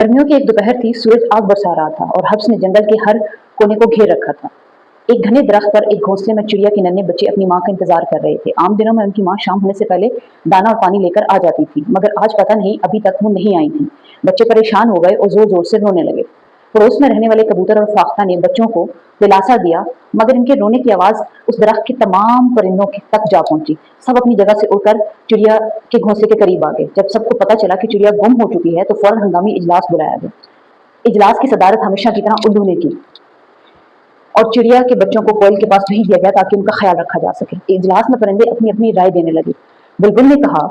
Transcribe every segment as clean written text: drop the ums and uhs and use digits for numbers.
गर्मियों की एक दोपहर थी, सूरज आग बरसा रहा था और हब्स ने जंगल के हर कोने को घेर रखा था। एक घने दरख्त पर एक घोंसले में चिड़िया के नन्हे बच्चे अपनी माँ का इंतजार कर रहे थे। आम दिनों में उनकी माँ शाम होने से पहले दाना और पानी लेकर आ जाती थी, मगर आज पता नहीं अभी तक वो नहीं आई थी। बच्चे परेशान हो गए और जोर जोर से रोने लगे। पड़ोस में रहने वाले कबूतर और फाख्ता ने बच्चों को दिलासा दिया, मगर इनके रोने की आवाज उस दरख्त के तमाम परिंदों तक जा पहुंची। सब अपनी जगह से उड़कर चिड़िया के घोंसले के करीब आ गए। जब सबको पता चला कि चिड़िया गुम हो चुकी है तो फौरन हंगामी इजलास बुलाया गया। इजलास की सदारत हमेशा की तरह उल्लू ने की और चिड़िया के बच्चों को कोयल के पास भेज दिया गया ताकि उनका ख्याल रखा जा सके। इजलास में परिंदे अपनी अपनी राय देने लगे। बुलबुल ने कहा,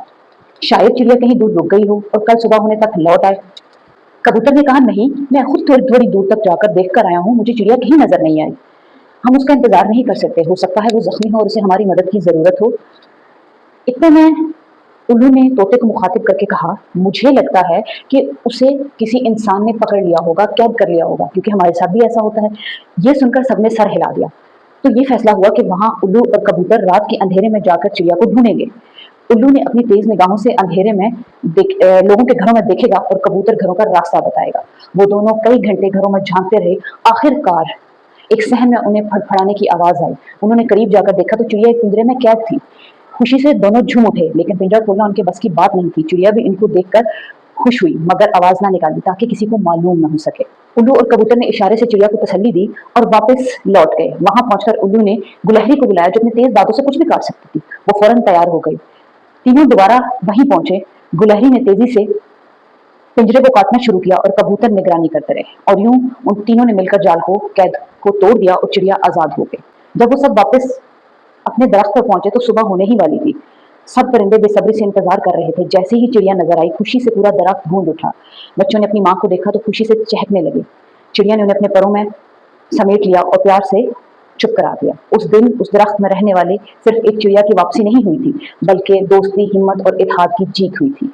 शायद चिड़िया कहीं दूर रुक गई हो और कल सुबह होने तक लौट आए। कबूतर ने कहा, नहीं, मैं खुद थोड़ी थोड़ी दूर तक जाकर देख कर आया हूँ, मुझे चिड़िया कहीं नजर नहीं आई। हम उसका इंतजार नहीं कर सकते, हो सकता है वो जख्मी हो और उसे हमारी मदद की जरूरत हो। इतने में उल्लू ने तोते को मुखातिब करके कहा, मुझे लगता है कि उसे किसी इंसान ने पकड़ लिया होगा, कैद कर लिया होगा, क्योंकि हमारे साथ भी ऐसा होता है। ये सुनकर सबने सर हिला दिया। तो ये फैसला हुआ कि वहां उल्लू और कबूतर रात के अंधेरे में जाकर चिड़िया को ढूंढेंगे। उल्लू ने अपनी तेज निगाहों से अंधेरे में लोगों के घरों में देखेगा और कबूतर घरों का रास्ता बताएगा। वो दोनों कई घंटे घरों में झांकते रहे। आखिरकार एक सहन में उन्हें फड़फड़ाने की आवाज आई। उन्होंने करीब जाकर देखा तो चिड़िया एक पिंजरे में कैद थी। खुशी से दोनों झूम उठे, लेकिन पिंजरा खोलना उनके बस की बात नहीं थी। चिड़िया भी इनको देखकर खुश हुई, मगर आवाज ना निकाली ताकि किसी को मालूम न हो सके। उल्लू और कबूतर ने इशारे से चिड़िया को तसल्ली दी और वापस लौट गए। वहां पहुंचकर उल्लू ने गुलहरी को बुलाया, जो अपने तेज दांतों से कुछ भी काट सकती थी। वो फौरन तैयार हो गई। तीनों दोबारा वहीं पहुंचे। गुलहरी ने तेजी से पिंजरे को काटना शुरू किया और कबूतर निगरानी करते रहे, और यूं उन तीनों ने मिलकर जाल को कैद को तोड़ दिया और चिड़िया आजाद हो गई। जब वो सब वापस अपने दरख्त पर पहुंचे तो सुबह होने ही वाली थी। सब परिंदे बेसब्री से इंतजार कर रहे थे। जैसे ही चिड़िया नजर आई, खुशी से पूरा दरख्त गूंज उठा। बच्चों ने अपनी माँ को देखा तो खुशी से चहकने लगे। चिड़िया ने उन्हें अपने परों में समेट लिया और प्यार से चुप करा दिया। उस दिन उस दरख्त में रहने वाले सिर्फ एक चिड़िया की वापसी नहीं हुई थी, बल्कि दोस्ती, हिम्मत और इत्तेहाद की जीत हुई थी।